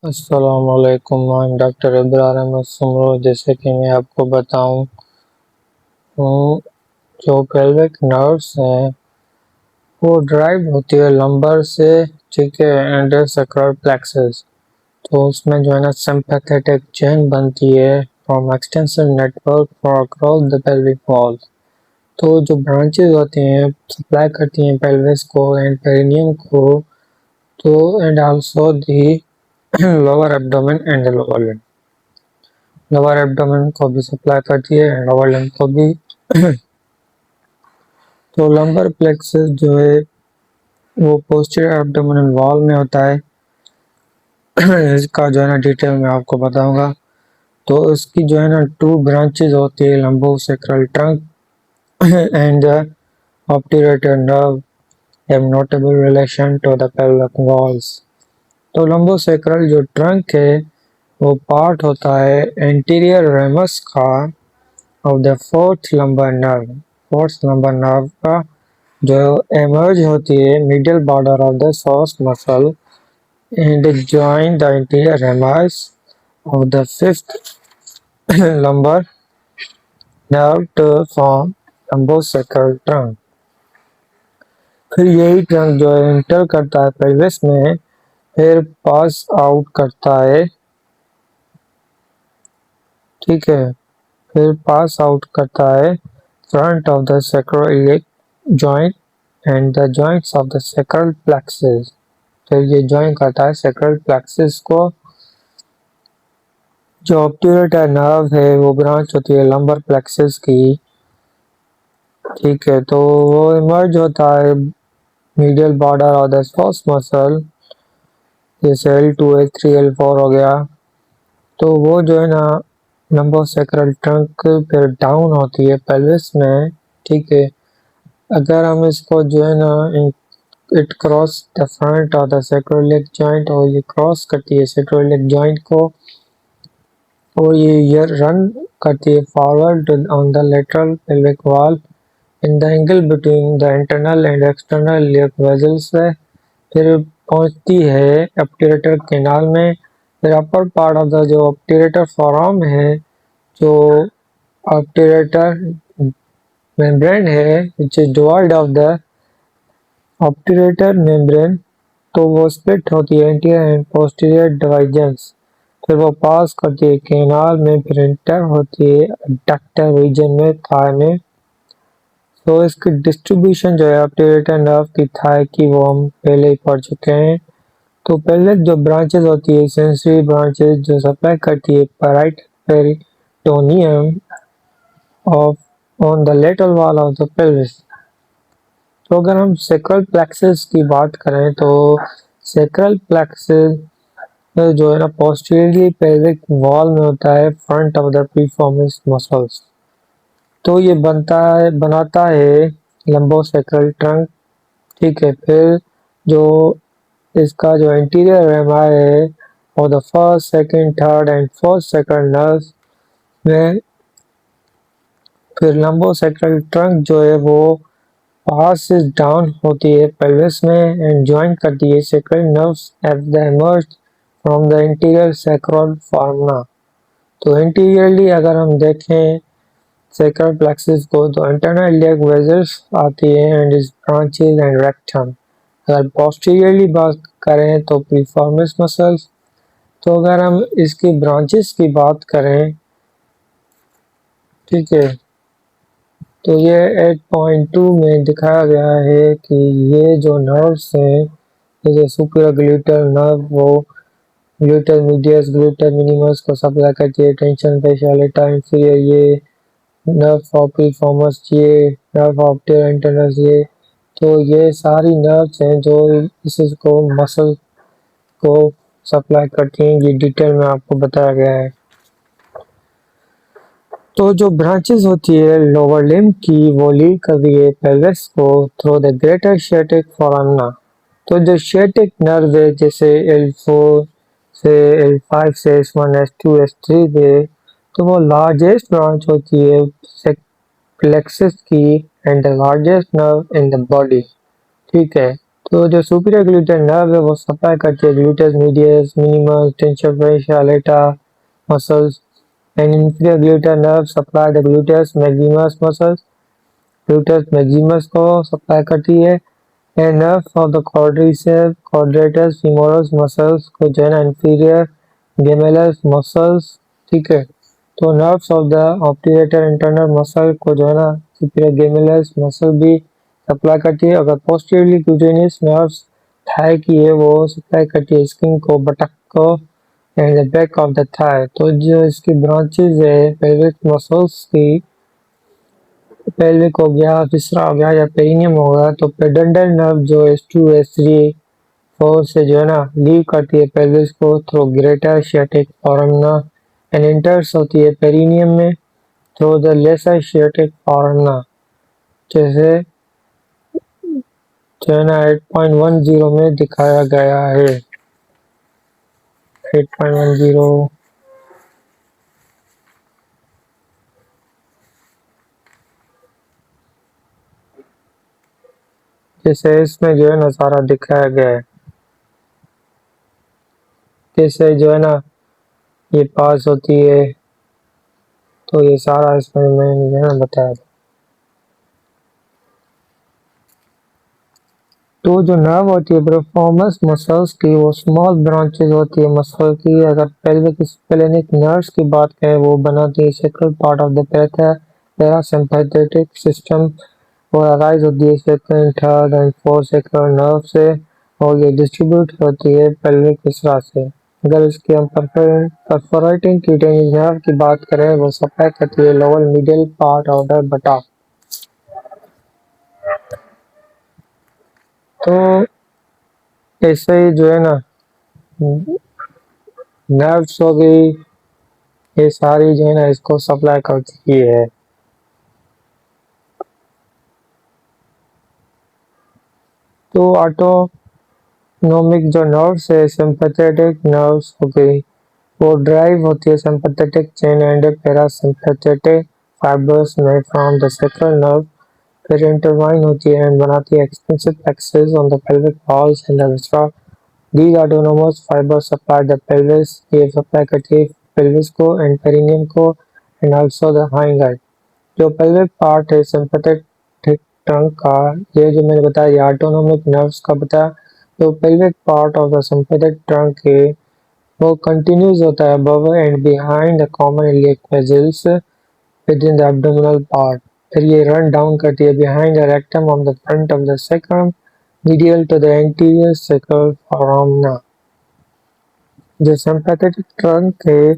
अस्सलामुअलैकुम। मैं डॉक्टर इब्राहिम सुमरो। जैसे कि मैं आपको बताऊं हूँ, जो पेल्विक नर्व्स हैं वो ड्राइव होती है लंबर से, ठीक है, एंड सैक्रल प्लेक्सस। तो उसमें जो है ना सिंपैथेटिक चेन बनती है from extensive network for across the pelvic wall. तो जो ब्रांचेस होती हैं सप्लाई करती हैं पेल्विस को एंड पेरिनियम को, तो and also the lower abdomen and lower limb. Lower abdomen को भी सप्लाई करती है एंड लोअर लिम्ब को भी। तो लंबर प्लेक्सस जो है वो पोस्टीरियर एब्डोमिनल वॉल में होता है। इसका जो है ना डिटेल में आपको बताऊंगा। तो इसकी जो है ना टू ब्रांचेस होती है, lumbosacral trunk and the obturator nerve have notable relation to the pelvic walls. तो लंबोसेक्रल जो ट्रंक है वो पार्ट होता है एंटीरियर रेमस का of the fourth lumbar nerve का, जो एमर्ज होती है middle border of the psoas muscle and join the interior ramus of the fifth lumbar nerve to form lumbosacral trunk. फिर यही ट्रंक जो है इंटर करता है पेल्विस में, फिर पास आउट करता है, ठीक है, फिर पास आउट करता है front of the sacroiliac joint and the joints of the sacral plexus। फिर ये ज्वाइन करता है sacral plexus को। जो ऑब्ट्यूरेटर नर्व है वो ब्रांच होती है लंबर प्लेक्सस की, ठीक है। तो वो इमर्ज होता है मीडियल बॉर्डर ऑफ द स्फॉस मसल, जैसे L2 L3 L4 हो गया। तो वो जो है ना लंबोसेक्रल ट्रंक फिर डाउन होती है पेल्विस में, ठीक है। अगर हम इसको जो है ना it cross the front of the sacroiliac joint, और ये क्रॉस करती है sacroiliac joint को, और ये रन करती है forward on the lateral pelvic wall in the angle between the internal and external iliac vessels से। फिर पहुंचती है ऑब्ट्यूरेटर कैनाल में। फिर अपर पार्ट ऑफ द जो ऑब्ट्यूरेटर फोराम है, जो ऑब्ट्यूरेटर मेम्ब्रेन है which is divide of the obturator membrane, तो वो स्प्लिट होती है एंटीरियर एंड पोस्टीरियर डिवीजन्स। फिर वो पास करती है कैनाल में, फिर इंटर होती है डक्टर रीजन में, थाई में। तो इसकी डिस्ट्रीब्यूशन जो है ऑब्ट्यूरेटर नर्व की थाई की वो हम पहले ही पढ़ चुके हैं। तो पहले जो ब्रांचेस होती है सेंसरी ब्रांचेस जो सप्लाई करती है right peritoneum of on the lateral wall of the pelvis. तो अगर हम सेक्रल प्लेक्सस की बात करें तो सेक्रल प्लेक्सस जो है ना पोस्टीरियरली पेल्विक वॉल में होता है फ्रंट ऑफ द पीफॉर्मिस मसल्स। तो ये बनाता है लंबोसेक्रल ट्रंक, ठीक है। फिर जो इसका जो इंटीरियर रेमा है और the first second third and fourth sacral nerves में, फिर लंबोसेक्रल ट्रंक जो है वो पास डाउन होती है पेल्विस में एंड ज्वाइन करती है sacral nerves as they emerge from the interior sacral formula। तो इंटीरियरली अगर हम देखें sacral plexus को, तो इंटरनल iliac वेसल्स आती है and is branches and rectum. अगर पोस्टीरियरली बात करें तो प्रीफॉर्मिस मसल्स। तो अगर हम इसकी ब्रांचेस की बात करें, ठीक है, तो ये 8.2 में दिखाया गया है कि ये जो नर्व्स हैं, जैसे सुपीरियर ग्लूटल नर्व वो ग्लूटल मीडियस ग्लूटल मिनिमस को सप्लाई करती है, टेंशन फेशियालिटा इंफीरियर ये, नर्व ऑफ प्रीफॉर्मस ये, नर्व ऑफ टेरेंटनस ये। तो ये सारी नर्व्स हैं जो इसको मसल को सप्लाई करती हैं, ये डिटेल में आपको बताया गया है। तो जो ब्रांचेस होती है लोअर लिम्ब की वो लीड कर रही है पेल्विस को through the greater sciatic foramina. तो जो शियाटिक नर्व है जैसे L4 से L5 से S1 S2 S3 है, तो वो लार्जेस्ट ब्रांच होती है प्लेक्सस की and the largest nerve in the body, ठीक है। तो जो सुपीरियर ग्लूटेन नर्व है वो सप्लाई करती है gluteus medius, minimus, tensor fasciae latae muscles and inferior gluteal nerve supply the gluteus maximus muscles. Gluteus maximus को सप्लाई करती है and nerves of the quadriceps femoris muscles को जो है ना इंफीरियर गेमेलस मसल्स। ठीक है, तो nerves of the obturator internal muscle को जो है ना सुपीरियर गेमेलस मसल भी सप्लाई करती है। अगर पोस्टीरियरली क्यूटेनियस नर्व्स थाई की है वो सप्लाई करती है स्किन को, बटक को and the back of the thigh. तो जो इसकी ब्रांचेज है पेल्विक मसल्स की, पेल्विक हो गया, फिसरा हो गया या पेरिनियम हो गया, तो पेडेंटल नर्व जो S2 S3 4 से जो है ना लीव करती है पेल्विस को through greater sciatic foramina and enters होती है पेरिनियम में through the lesser sciatic foramina. जैसे जो है ना 8.10 में दिखाया गया है। 8.10 जैसे इसमें जो है ना सारा दिखाया गया है, कैसे जो है ना ये पास होती है, तो ये सारा इसमें मैंने जो है ना बताया। तो जो नर्व होती है परफॉर्मेंस मसल्स की वो स्मॉल ब्रांचेज होती है मसल की। अगर पेल्विक स्प्लेनिक नर्व्स की बात करें वो बनाती है sacral part of the parasympathetic system और अराइज होती है second third and fourth sacral nerve से और ये डिस्ट्रीब्यूट होती है पेल्विक विसरा से। अगर इसके हम परफोरेटिंग क्यूटेनियस नर्व की बात करें वो सप्लाई करती है lower middle part of the बटा। तो ऐसे ही जो है ना नर्व्स हो गई, ये सारी जो है ना इसको सप्लाई करती है। तो ऑटोनोमिक जो नर्व्स है सिंपैथेटिक नर्व्स हो गई, वो ड्राइव होती है sympathetic chain and parasympathetic fibres में फ्रॉम द सेक्रल नर्व, फिर इंटरवाइन होती है एंड बनाती है extensive plexuses on the pelvic walls and the viscera. These autonomous fibers supply the pelvis, ये सप्लाई करती है pelvis को एंड पेरिनियम को and also the hindgut. जो पेल्विक पार्ट है सिंपैथेटिक ट्रंक का, ये जो मैंने बताया ये ऑटोनोमिक नर्व्स का बताया। तो pelvic part of the sympathetic trunk है वो कंटिन्यूज होता है above and behind the common iliac muscles with in the abdominal part. फिर ये रन डाउन करती है behind the rectum on the front of the sacrum medial to the anterior sacral foramina। जो sympathetic trunk है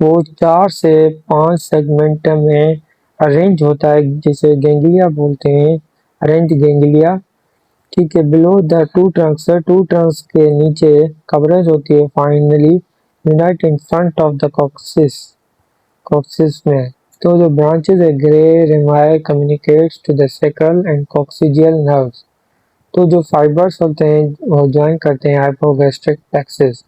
वो 4 से 5 segment में arrange होता है जिसे गैंग्लिया बोलते हैं, अरेंज गैंग्लिया। ठीक है, बिलो द टू ट्रंक्स के नीचे कवरेज होती है finally unite in front of the coccyx में। तो जो ब्रांचेज है grey rami communicates to the sacral and coccygeal nerves. तो जो फाइबर्स होते हैं वो ज्वाइन करते हैं हाइपोगैस्ट्रिक प्लेक्सस।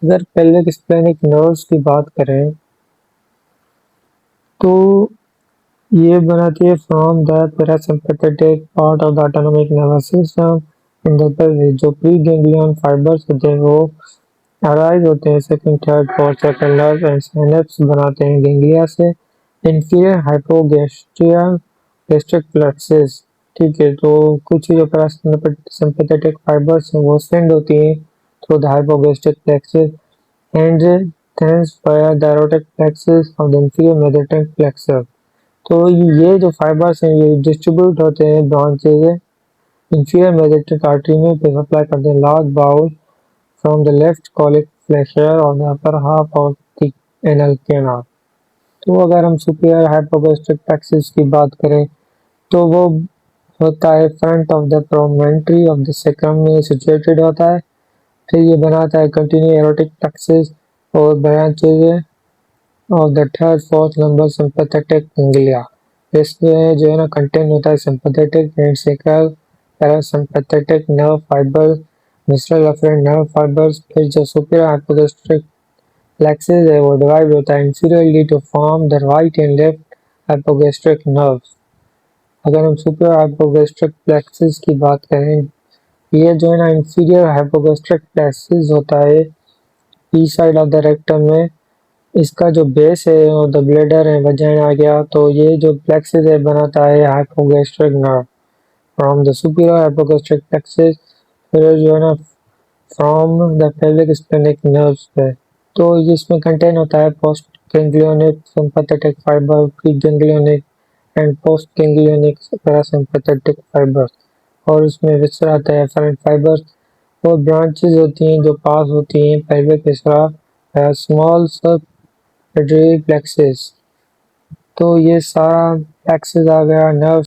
अगर पेल्विक स्प्लेनिक नर्व्स की बात करें तो ये बनाती है from the parasympathetic part of the autonomic nervous system in the pelvis. जो प्री गैंग्लियन फाइबर्स होते हैं वो अराइज होते हैं second third fourth second nerve and synapse बनाते हैं गैंग्लिया से इंफीरियर हाइपोगैस्ट्रियल गैस्ट्रिक प्लेक्सस। ठीक है, तो कुछ जो पैरासिम्पैथेटिक फाइबर्स हैं वो सेंड होती हैं through the hypogastric plexus and thence via the aortic plexus of the inferior mesenteric plexus. तो ये जो फाइबर्स हैं ये डिस्ट्रीब्यूट होते हैं ब्रांचेज इंफीरियर मेडिटेंट आर्टरी में, फिर सप्लाई करते हैं large bowel from the left colic flexure on the upper half of the anal canal। तो अगर हम सुपीरियर हाइपोगैस्ट्रिक प्लेक्सस की बात करें तो वो होता है front of the promontory of the sacrum में सिचुएटेड होता है। फिर ये बनाता है कंटिन्यू एरोटिक प्लेक्सस और branches of the third fourth number sympathetic ganglia. इसमें जो है ना कंटेंट होता है sympathetic and sacral parasympathetic nerve fibre visceral afferent nerve fibres. फिर जो सुपीरियर हाइपोगैस्ट्रिक प्लेक्सस है वो डिवाइड होता है inferiorly to form the right and left hypogastric nerves. अगर हम सुपीरियर हाइपोगैस्ट्रिक प्लेक्सस की बात करें ये जो है ना इंफीरियर हाइपोगैस्ट्रिक प्लेक्सिस होता है ई साइड ऑफ द रेक्टम में। इसका जो बेस है और द ब्लैडर है वजाइना आ गया, तो ये जो प्लेक्सिस है बनाता है hypogastric nerve from the superior hypogastric plexus, फिर जो है ना from the pelvic splanchnic nerves पे। तो इसमें कंटेन होता है post ganglionic sympathetic fibre, pre ganglionic and post ganglionic parasympathetic fibre, और उसमें विस्सरा आता है एफरेंट फाइबर, और ब्रांचेस होती हैं जो पास होती हैं पेल्विक विस्सरा स्मॉल सब पेडिग्री प्लेक्सिस। तो ये सारा प्लेक्सिस आ गया नर्व